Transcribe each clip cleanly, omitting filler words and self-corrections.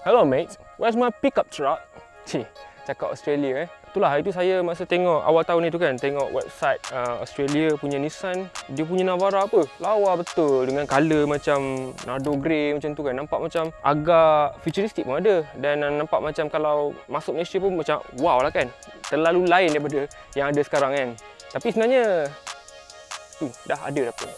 Hello mates, where's my pickup truck? Cik, cakap Australia Itulah, hari tu saya masa tengok awal tahun ni tu kan, tengok website Australia punya Nissan. Dia punya Navara apa? Lawa betul dengan colour macam Nardo grey macam tu kan. Nampak macam agak futuristik pun ada. Dan nampak macam kalau masuk Malaysia pun macam wow lah kan. Terlalu lain daripada yang ada sekarang kan. Tapi sebenarnya tu dah ada dah pun.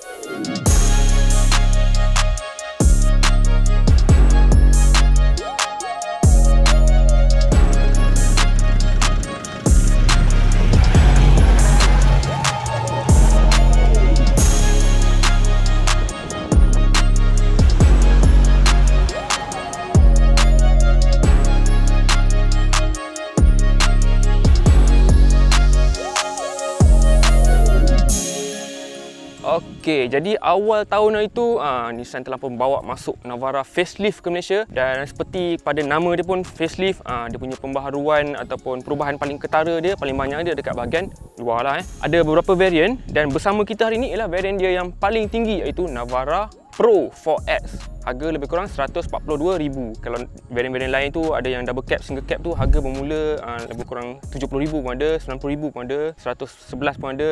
Okey, jadi awal tahun itu Nissan telah pun bawa masuk Navara facelift ke Malaysia. Dan seperti pada nama dia pun facelift, dia punya pembaharuan ataupun perubahan paling ketara dia, paling banyak dia dekat bahagian luar lah. Ada beberapa variant dan bersama kita hari ni ialah variant dia yang paling tinggi, iaitu Navara Pro 4X. Harga lebih kurang 142,000. Kalau variant-variant lain tu ada yang double cab, single cab tu harga bermula lebih kurang 70,000 pun ada, 90,000 pun ada, 111 pun ada.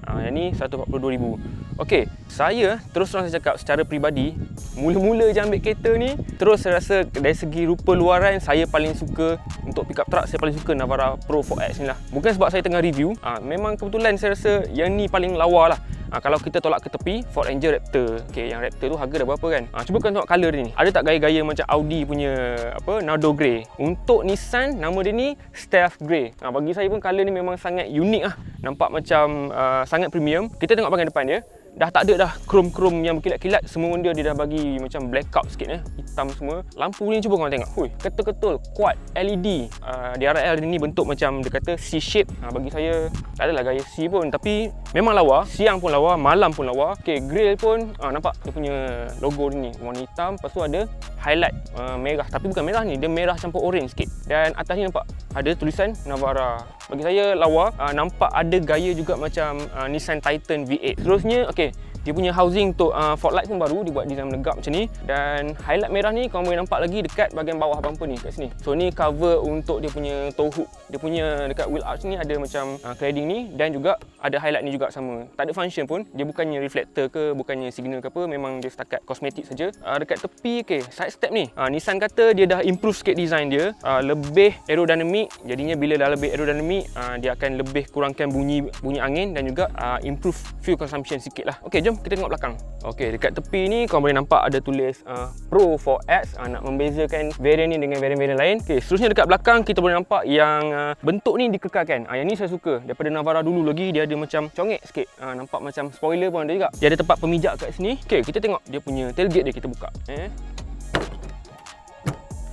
Yang ni 142,000. Okey, saya terus terang saya cakap secara peribadi, mula-mula je ambil kereta ni, terus saya rasa dari segi rupa luaran saya paling suka untuk pickup truck, saya paling suka Navara Pro 4X ni lah. Bukan sebab saya tengah review, memang kebetulan saya rasa yang ni paling lawa lah. Kalau kita tolak ke tepi, Ford Ranger Raptor. Okey, yang Raptor tu harga dah berapa kan? Cuba kan tengok colour dia ni. Ada tak gaya-gaya macam Audi punya apa, Nardo grey? Untuk Nissan, nama dia ni Stealth Grey. Bagi saya pun colour ni memang sangat unik lah. Nampak macam sangat premium. Kita tengok bahagian depan dia. Dah tak ada dah krom-krom yang berkilat-kilat. Semua benda dia dah bagi macam blackout sikit hitam semua. Lampu ni cuba korang tengok. Hui, ketul-ketul quad LED. DRL ni bentuk macam dia kata C-shape. Bagi saya tak adalah gaya C pun, tapi memang lawa. Siang pun lawa, malam pun lawa. Okey, grill pun nampak dia punya logo ni warna hitam. Lepas tu ada highlight merah, tapi bukan merah ni, dia merah campur orange sikit. Dan atas ni nampak ada tulisan Navara. Bagi saya lawa. Nampak ada gaya juga macam Nissan Titan V8. Terusnya okey, dia punya housing untuk fog light pun baru, dibuat design menegap macam ni. Dan highlight merah ni korang boleh nampak lagi dekat bahagian bawah bumper ni, kat sini. So ni cover untuk dia punya tow hook. Dia punya dekat wheel arch ni ada macam cladding ni, dan juga ada highlight ni juga sama. Tak ada function pun, dia bukannya reflector ke, bukannya signal ke apa, memang dia setakat kosmetik saja. Dekat tepi, okey, side step ni, Nissan kata dia dah improve sikit design dia, lebih aerodinamik. Jadinya bila dah lebih aerodinamik, dia akan lebih kurangkan bunyi angin dan juga improve fuel consumption sikit lah. Okey, jom kita tengok belakang. Okey, dekat tepi ni korang boleh nampak ada tulis Pro 4X, nak membezakan variant ni dengan variant-variant lain. Okey, seterusnya dekat belakang kita boleh nampak yang bentuk ni dikekalkan. Yang ni saya suka. Daripada Navara dulu lagi, dia ada macam congek sikit. Nampak macam spoiler pun ada juga. Dia ada tempat pemijak kat sini. Okey, kita tengok dia punya tailgate dia, kita buka.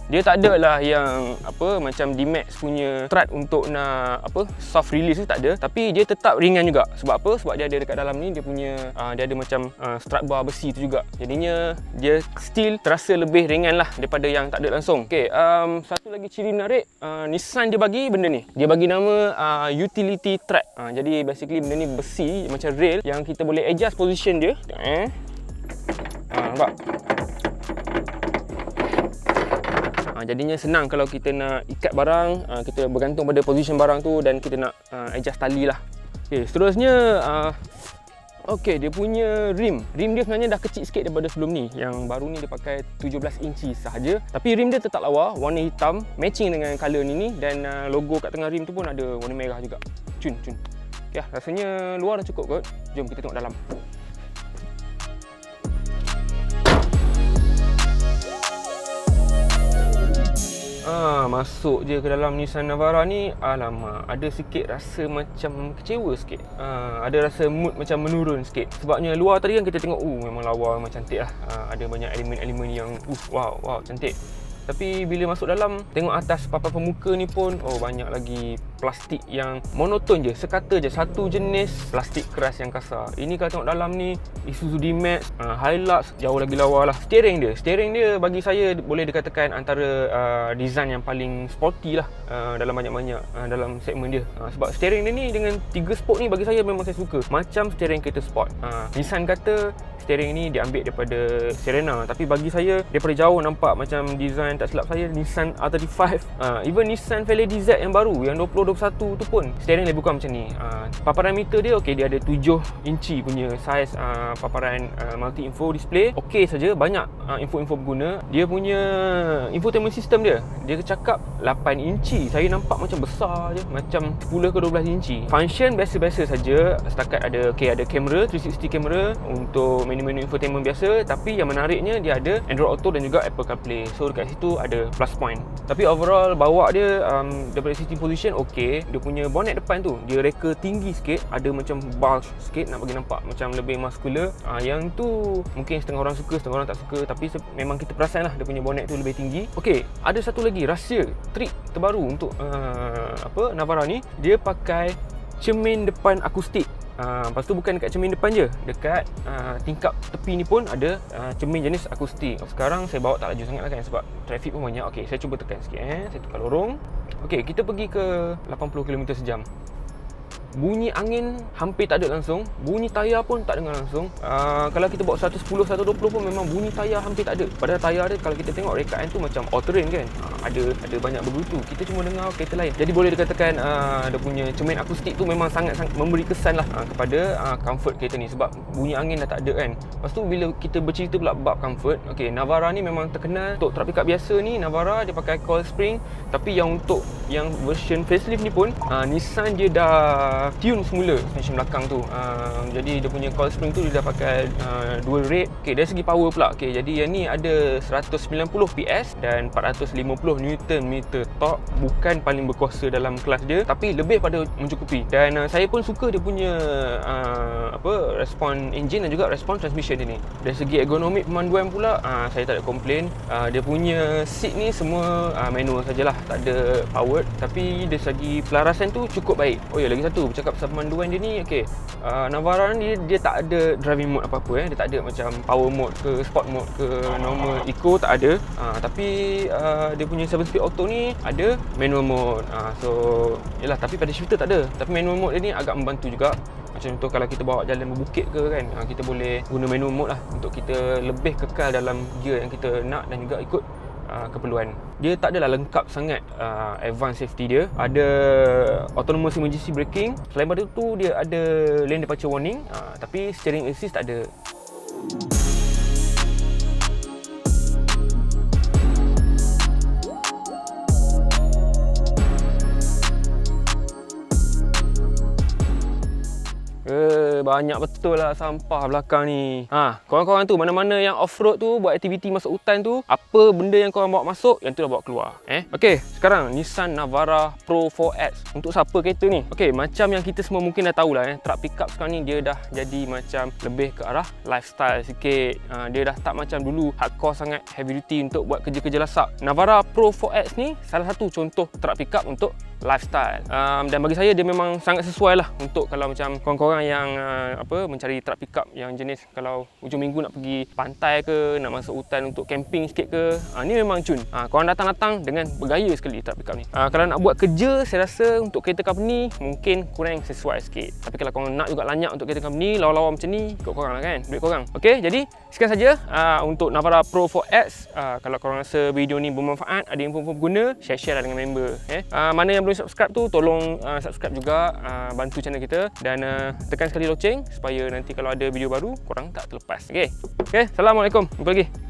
Dia tak ada lah yang apa macam D-Max punya strut untuk nak apa soft release tu, tak ada. Tapi dia tetap ringan juga. Sebab apa? Sebab dia ada dekat dalam ni, dia punya dia ada macam strut bar besi tu juga. Jadinya dia still terasa lebih ringan lah daripada yang tak ada langsung. Okey, satu lagi ciri menarik, Nissan dia bagi benda ni. Dia bagi nama utility track. Jadi basically benda ni besi macam rail yang kita boleh adjust position dia. Nampak? Jadinya senang kalau kita nak ikat barang, kita bergantung pada position barang tu dan kita nak adjust tali lah. Okay, seterusnya okey, dia punya rim dia sebenarnya dah kecil sikit daripada sebelum ni. Yang baru ni dia pakai 17 inci sahaja, tapi rim dia tetap lawa, warna hitam, matching dengan colour ni dan logo kat tengah rim tu pun ada warna merah juga. Cun. Okay, rasanya luar dah cukup kot. Jom kita tengok dalam. Masuk je ke dalam Nissan Navara ni, alamak, ada sikit rasa macam kecewa sikit. Ada rasa mood macam menurun sikit. Sebabnya luar tadi kan kita tengok, memang lawa, memang cantik lah. Ada banyak elemen-elemen yang wow, cantik. Tapi bila masuk dalam, tengok atas papan pemuka ni pun, banyak lagi plastik yang monoton je, sekata je, satu jenis plastik keras yang kasar. Ini kalau tengok dalam ni Isuzu D-Max, Hilux jauh lagi lawa lah. Steering dia bagi saya boleh dikatakan antara design yang paling sporty lah dalam banyak-banyak dalam segmen dia. Sebab steering dia ni dengan 3 spoke ni bagi saya memang saya suka, macam steering kereta sport. Nissan kata steering ni diambil daripada Serena, tapi bagi saya daripada jauh nampak macam design, tak silap saya, Nissan R35. Even Nissan Valley DZ yang baru yang 2021 tu pun steering lebih kurang macam ni. Paparan meter dia okey, dia ada 7 inci punya saiz paparan multi info display. Okey saja, banyak info-info pengguna. Dia punya infotainment system dia cakap 8 inci. Saya nampak macam besar je, macam 10 ke 12 inci. Function biasa-biasa saja, setakat ada ada kamera 360 kamera untuk menu-menu infotainment biasa, tapi yang menariknya dia ada Android Auto dan juga Apple CarPlay. So dekat situ ada plus point. Tapi overall bawa dia daripada sitting position okey. Dia punya bonnet depan tu dia reka tinggi sikit, ada macam bulge sikit nak bagi nampak macam lebih muscular. Yang tu mungkin setengah orang suka, setengah orang tak suka, tapi memang kita perasan lah dia punya bonnet tu lebih tinggi. Okey, ada satu lagi rahsia, trik terbaru untuk Navara ni, dia pakai cermin depan akustik. Lepas tu bukan dekat cermin depan je, dekat tingkap tepi ni pun ada cermin jenis akustik. Sekarang saya bawa tak laju sangat lah kan, sebab trafik pun banyak. Okey, saya cuba tekan sikit Saya tukar lorong. Okey, kita pergi ke 80 km sejam. Bunyi angin hampir tak ada langsung, bunyi tayar pun tak dengar langsung. Kalau kita bawa 110, 120 pun memang bunyi tayar hampir tak ada. Padahal tayar dia kalau kita tengok rekaan tu macam all terrain kan, ada banyak bergerutu. Kita cuma dengar kereta lain. Jadi boleh dikatakan dia punya cermin akustik tu memang sangat memberi kesan lah kepada comfort kereta ni, sebab bunyi angin dah tak ada kan. Lepas tu bila kita bercerita pula bab comfort, okey, Navara ni memang terkenal untuk truck pickup biasa ni. Navara dia pakai coil spring, tapi yang untuk yang version facelift ni pun Nissan dia dah tune semula suspension belakang tu. Jadi dia punya coil spring tu dia dah pakai dual rate. Okey, dari segi power pula, okey, jadi yang ni ada 190 PS dan 450 Nm torque. Bukan paling berkuasa dalam kelas dia, tapi lebih pada mencukupi. Dan saya pun suka dia punya respon engine dan juga respon transmission dia ni. Dari segi ergonomik pemanduan pula, saya tak ada komplain. Dia punya seat ni semua manual sajalah, tak ada powered, tapi dari segi pelarasan tu cukup baik. Oh ya, lagi satu, bercakap pasal pemanduan dia ni, okey, Navara ni dia tak ada driving mode apa-apa dia tak ada macam power mode ke sport mode ke normal eco, tak ada. Tapi dia punya 7-speed auto ni ada manual mode. So yalah, tapi pada shifter tak ada. Tapi manual mode dia ni agak membantu juga. Macam contoh kalau kita bawa jalan berbukit ke kan, kita boleh guna manual mode lah untuk kita lebih kekal dalam gear yang kita nak dan juga ikut keperluan. Dia tak adalah lengkap sangat advanced safety dia. Ada autonomous emergency braking. Selain daripada tu dia ada lane departure warning, tapi steering assist tak ada. Banyak betul lah sampah belakang ni. Korang-korang tu mana-mana yang off-road tu, buat aktiviti masuk hutan tu, apa benda yang korang bawa masuk, yang tu dah bawa keluar. Okey, sekarang Nissan Navara Pro 4X. Untuk siapa kereta ni? Okey, macam yang kita semua mungkin dah tahulah, truck pickup sekarang ni dia dah jadi macam lebih ke arah lifestyle sikit. Dia dah tak macam dulu hardcore sangat, heavy duty untuk buat kerja-kerja lasak. Navara Pro 4X ni salah satu contoh truck pickup untuk lifestyle. Dan bagi saya dia memang sangat sesuai lah untuk kalau macam korang-korang yang mencari truck pickup yang jenis kalau hujung minggu nak pergi pantai ke, nak masuk hutan untuk camping sikit ke, ni memang cun. Korang datang-datang dengan bergaya sekali truck pickup ni. Kalau nak buat kerja, saya rasa untuk kereta company mungkin kurang sesuai sikit. Tapi kalau korang nak juga lanyak untuk kereta company, lawa-lawa macam ni, ikut korang lah kan, duit korang. Okey, jadi sekian saja untuk Navara Pro 4X. Kalau korang rasa video ni bermanfaat, ada info-info berguna, share lah dengan member. Mana yang belum subscribe tu, tolong subscribe juga, bantu channel kita, dan tekan sekali loceng supaya nanti kalau ada video baru korang tak terlepas. Okey. Assalamualaikum. Jumpa lagi.